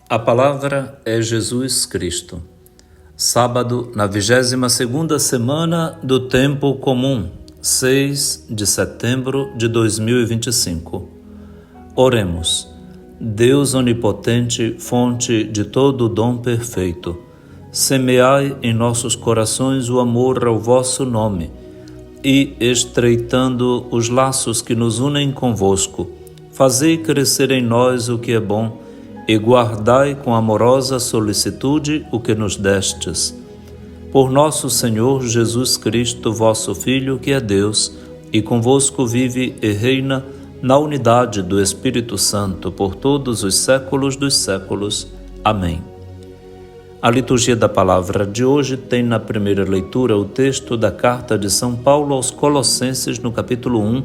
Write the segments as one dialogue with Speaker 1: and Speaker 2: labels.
Speaker 1: A palavra é Jesus Cristo. Sábado, na 22ª semana do Tempo Comum, 6 de setembro de 2025. Oremos. Deus onipotente, fonte de todo o dom perfeito, semeai em nossos corações o amor ao vosso nome e, estreitando os laços que nos unem convosco, fazei crescer em nós o que é bom e guardai com amorosa solicitude o que nos destes. Por nosso Senhor Jesus Cristo, vosso Filho, que é Deus, e convosco vive e reina na unidade do Espírito Santo, por todos os séculos dos séculos. Amém. A liturgia da palavra de hoje tem na primeira leitura o texto da carta de São Paulo aos Colossenses, no capítulo 1,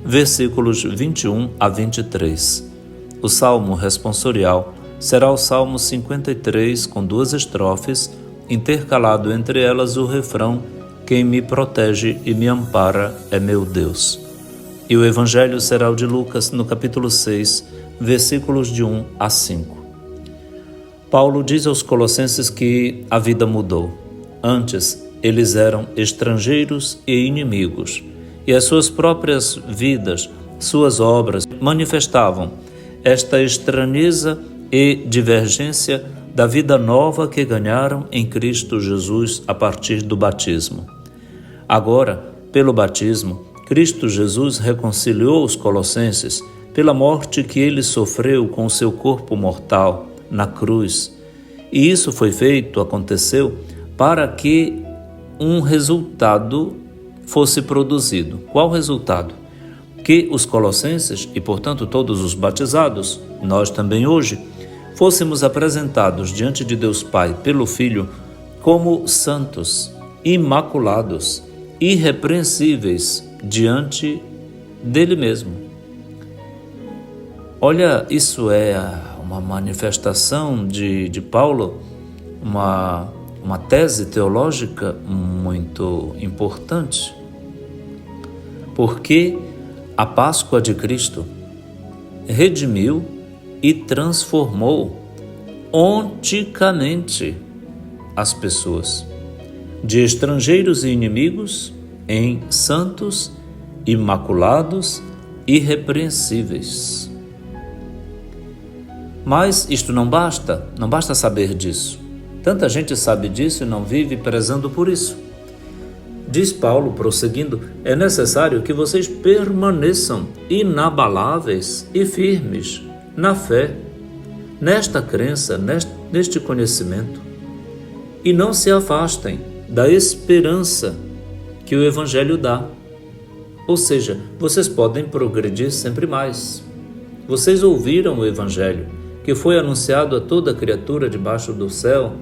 Speaker 1: versículos 21 a 23. O salmo responsorial será o Salmo 53, com 2 estrofes, intercalado entre elas o refrão: Quem me protege e me ampara é meu Deus. E o Evangelho será o de Lucas, no capítulo 6, versículos de 1 a 5. Paulo diz aos Colossenses que a vida mudou. Antes, eles eram estrangeiros e inimigos, e as suas próprias vidas, suas obras, manifestavam esta estranheza e divergência da vida nova que ganharam em Cristo Jesus a partir do batismo. Agora, pelo batismo, Cristo Jesus reconciliou os colossenses pela morte que ele sofreu com o seu corpo mortal na cruz. E isso aconteceu para que um resultado fosse produzido. Qual resultado? Que os colossenses, e portanto todos os batizados, nós também hoje, fôssemos apresentados diante de Deus Pai pelo Filho como santos, imaculados, irrepreensíveis diante dele mesmo. Olha, isso é uma manifestação de Paulo, uma tese teológica muito importante, porque a Páscoa de Cristo redimiu e transformou onticamente as pessoas, de estrangeiros e inimigos, em santos, imaculados, irrepreensíveis. Mas isto não basta saber disso. Tanta gente sabe disso e não vive prezando por isso. Diz Paulo, prosseguindo, é necessário que vocês permaneçam inabaláveis e firmes na fé, nesta crença, neste conhecimento, e não se afastem da esperança que o Evangelho dá. Ou seja, vocês podem progredir sempre mais. Vocês ouviram o Evangelho, que foi anunciado a toda criatura debaixo do céu,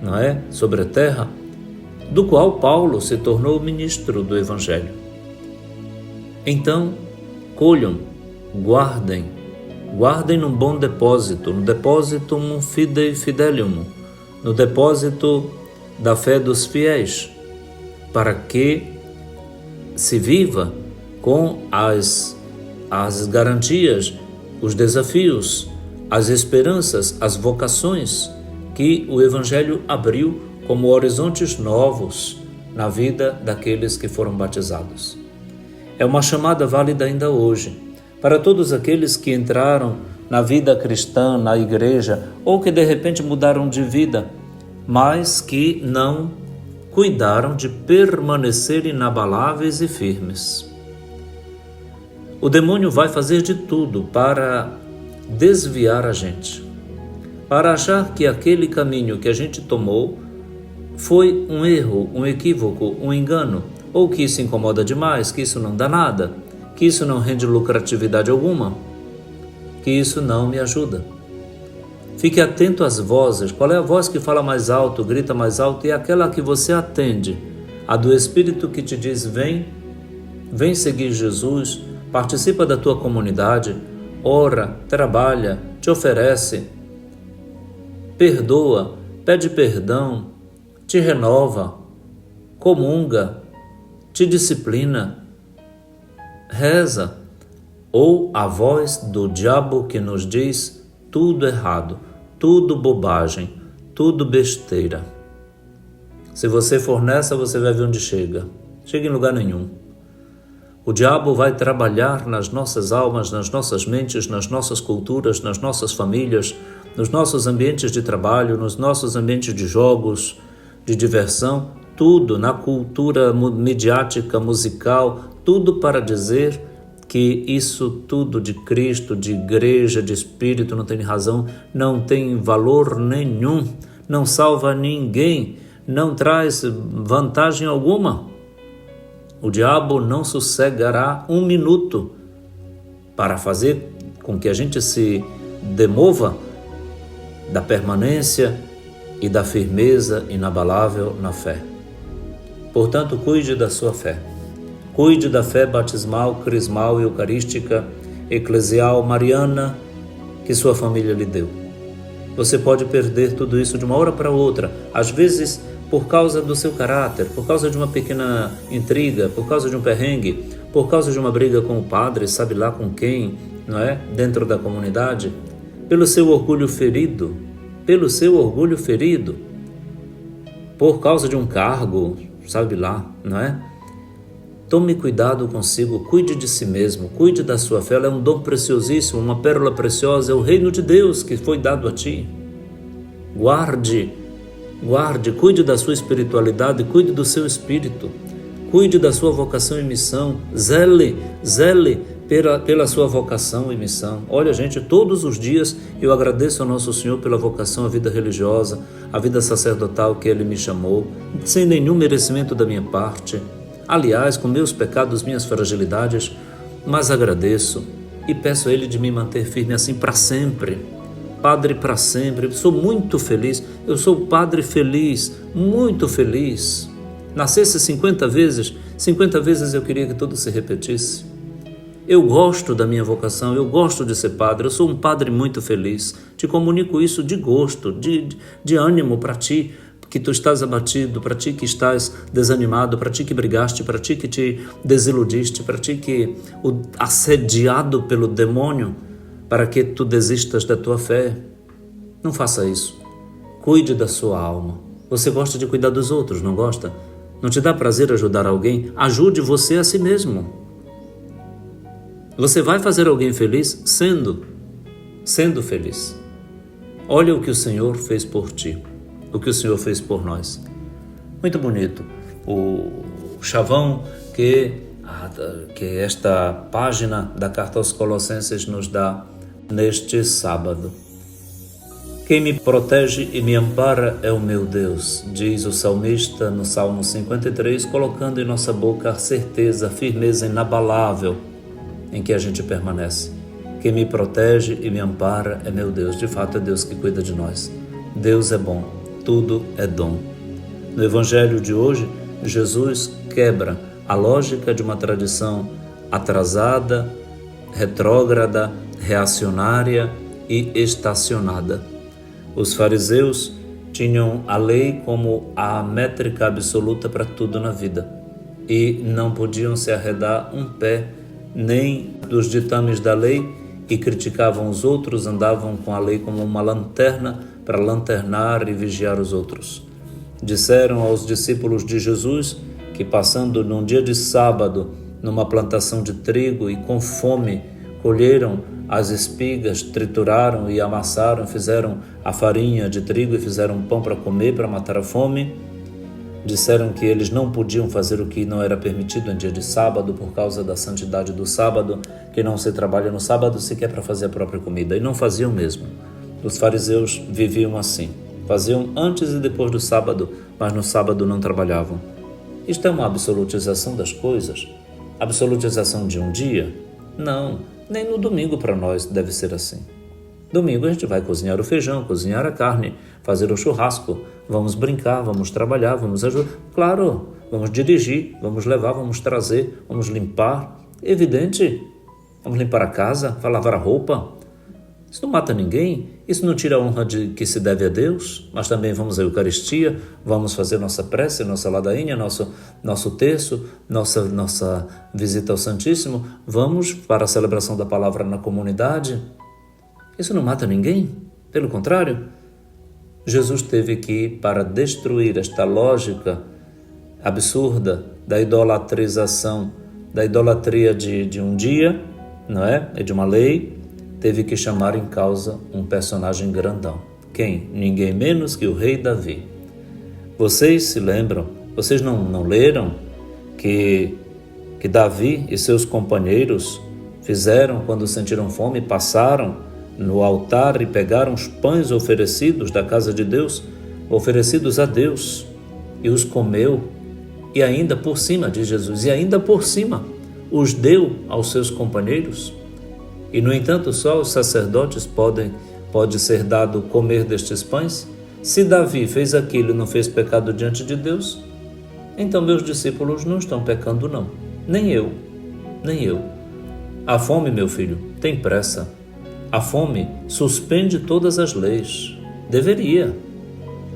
Speaker 1: não é? Sobre a terra, do qual Paulo se tornou ministro do Evangelho. Então, colham, guardem num bom depósito, no depositum fidei fidelium, no depósito da fé dos fiéis, para que se viva com as garantias, os desafios, as esperanças, as vocações que o Evangelho abriu como horizontes novos na vida daqueles que foram batizados. É uma chamada válida ainda hoje para todos aqueles que entraram na vida cristã, na igreja, ou que de repente mudaram de vida, mas que não cuidaram de permanecer inabaláveis e firmes. O demônio vai fazer de tudo para desviar a gente, para achar que aquele caminho que a gente tomou foi um erro, um equívoco, um engano, ou que isso incomoda demais, que isso não dá nada, que isso não rende lucratividade alguma, que isso não me ajuda. Fique atento às vozes. Qual é a voz que fala mais alto, grita mais alto? E aquela que você atende, a do Espírito que te diz: vem seguir Jesus, participa da tua comunidade, ora, trabalha, te oferece, perdoa, pede perdão, te renova, comunga, te disciplina, reza, ou a voz do diabo que nos diz tudo errado, tudo bobagem, tudo besteira. Se você for nessa, você vai ver onde chega. Chega em lugar nenhum. O diabo vai trabalhar nas nossas almas, nas nossas mentes, nas nossas culturas, nas nossas famílias, nos nossos ambientes de trabalho, nos nossos ambientes de jogos, de diversão, tudo na cultura midiática, musical, tudo para dizer que isso tudo de Cristo, de igreja, de espírito, não tem razão, não tem valor nenhum, não salva ninguém, não traz vantagem alguma. O diabo não sossegará um minuto para fazer com que a gente se demova da permanência e da firmeza inabalável na fé. Portanto, cuide da sua fé. Cuide da fé batismal, crismal, eucarística, eclesial, mariana, que sua família lhe deu. Você pode perder tudo isso de uma hora para outra, às vezes por causa do seu caráter, por causa de uma pequena intriga, por causa de um perrengue, por causa de uma briga com o padre, sabe lá com quem, não é? Dentro da comunidade, pelo seu orgulho ferido, por causa de um cargo, sabe lá, não é? Tome cuidado consigo, cuide de si mesmo, cuide da sua fé, ela é um dom preciosíssimo, uma pérola preciosa, é o reino de Deus que foi dado a ti. Guarde, cuide da sua espiritualidade, cuide do seu espírito, cuide da sua vocação e missão, zele pela sua vocação e missão. Olha, gente, todos os dias eu agradeço ao nosso Senhor pela vocação à vida religiosa, à vida sacerdotal que Ele me chamou, sem nenhum merecimento da minha parte. Aliás, com meus pecados, minhas fragilidades, mas agradeço e peço a Ele de me manter firme assim para sempre. Padre para sempre, eu sou muito feliz, eu sou padre feliz, muito feliz. Nascesse 50 vezes eu queria que tudo se repetisse. Eu gosto da minha vocação, eu gosto de ser padre, eu sou um padre muito feliz. Te comunico isso de gosto, de ânimo para ti, que tu estás abatido, para ti que estás desanimado, para ti que brigaste, para ti que te desiludiste, para ti que assediado pelo demônio, para que tu desistas da tua fé. Não faça isso. Cuide da sua alma. Você gosta de cuidar dos outros, não gosta? Não te dá prazer ajudar alguém? Ajude você a si mesmo. Você vai fazer alguém feliz sendo feliz. Olha o que o Senhor fez por ti, o que o Senhor fez por nós. Muito bonito o chavão que esta página da Carta aos Colossenses nos dá neste sábado. Quem me protege e me ampara é o meu Deus, diz o salmista no Salmo 53, colocando em nossa boca a certeza, a firmeza inabalável em que a gente permanece. Quem me protege e me ampara é meu Deus. De fato, é Deus que cuida de nós. Deus é bom, tudo é dom. No Evangelho de hoje, Jesus quebra a lógica de uma tradição atrasada, retrógrada, reacionária e estacionada. Os fariseus tinham a lei como a métrica absoluta para tudo na vida e não podiam se arredar um pé nem dos ditames da lei e criticavam os outros, andavam com a lei como uma lanterna para lanternar e vigiar os outros. Disseram aos discípulos de Jesus que, passando num dia de sábado numa plantação de trigo e com fome, colheram as espigas, trituraram e amassaram, fizeram a farinha de trigo e fizeram pão para comer, para matar a fome. Disseram que eles não podiam fazer o que não era permitido em dia de sábado por causa da santidade do sábado, que não se trabalha no sábado sequer para fazer a própria comida, e não faziam mesmo. Os fariseus viviam assim, faziam antes e depois do sábado, mas no sábado não trabalhavam. Isto é uma absolutização das coisas? Absolutização de um dia? Não, nem no domingo para nós deve ser assim. Domingo a gente vai cozinhar o feijão, cozinhar a carne, fazer o churrasco, vamos brincar, vamos trabalhar, vamos ajudar. Claro, vamos dirigir, vamos levar, vamos trazer, vamos limpar. Evidente, vamos limpar a casa, vai lavar a roupa. Isso não mata ninguém, isso não tira a honra de que se deve a Deus, mas também vamos à Eucaristia, vamos fazer nossa prece, nossa ladainha, nosso terço, nossa visita ao Santíssimo, vamos para a celebração da palavra na comunidade. Isso não mata ninguém? Pelo contrário, Jesus teve que ir para destruir esta lógica absurda da idolatrização, da idolatria de um dia, não é? E de uma lei. Teve que chamar em causa um personagem grandão. Quem? Ninguém menos que o rei Davi. Vocês se lembram? Vocês não leram que Davi e seus companheiros fizeram quando sentiram fome? Passaram no altar e pegaram os pães oferecidos da casa de Deus, oferecidos a Deus, e os comeu. E ainda por cima, diz Jesus, e ainda por cima os deu aos seus companheiros. E, no entanto, só os sacerdotes pode ser dado comer destes pães? Se Davi fez aquilo e não fez pecado diante de Deus, então meus discípulos não estão pecando não. Nem eu. A fome, meu filho, tem pressa. A fome suspende todas as leis. Deveria.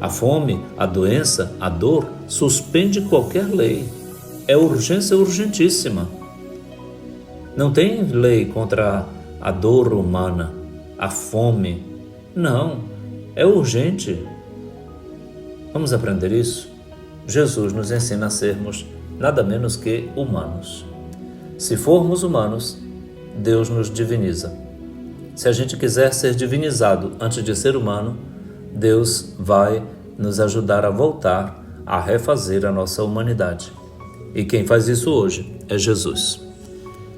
Speaker 1: A fome, a doença, a dor, suspende qualquer lei. É urgência urgentíssima. Não tem lei contra a dor humana, a fome. Não, é urgente. Vamos aprender isso? Jesus nos ensina a sermos nada menos que humanos. Se formos humanos, Deus nos diviniza. Se a gente quiser ser divinizado antes de ser humano, Deus vai nos ajudar a voltar a refazer a nossa humanidade. E quem faz isso hoje é Jesus.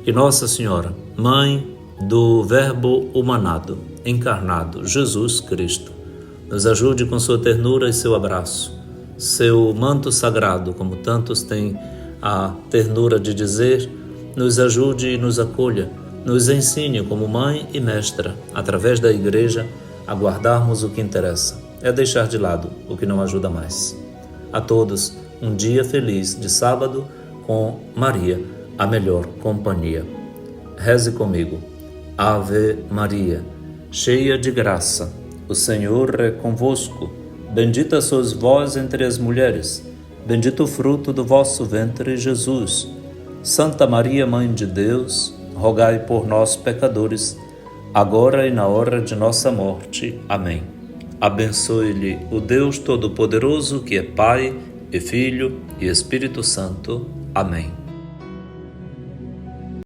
Speaker 1: E Nossa Senhora, Mãe do Verbo humanado, encarnado, Jesus Cristo, nos ajude com sua ternura e seu abraço, seu manto sagrado, como tantos têm a ternura de dizer, nos ajude e nos acolha, nos ensine como mãe e mestra, através da Igreja, a guardarmos o que interessa, é deixar de lado o que não ajuda mais. A todos, um dia feliz de sábado com Maria, a melhor companhia. Reze comigo. Ave Maria, cheia de graça, o Senhor é convosco. Bendita sois vós entre as mulheres, bendito o fruto do vosso ventre, Jesus. Santa Maria, Mãe de Deus, rogai por nós, pecadores, agora e na hora de nossa morte. Amém. Abençoe-lhe o Deus Todo-Poderoso, que é Pai, e Filho, e Espírito Santo. Amém.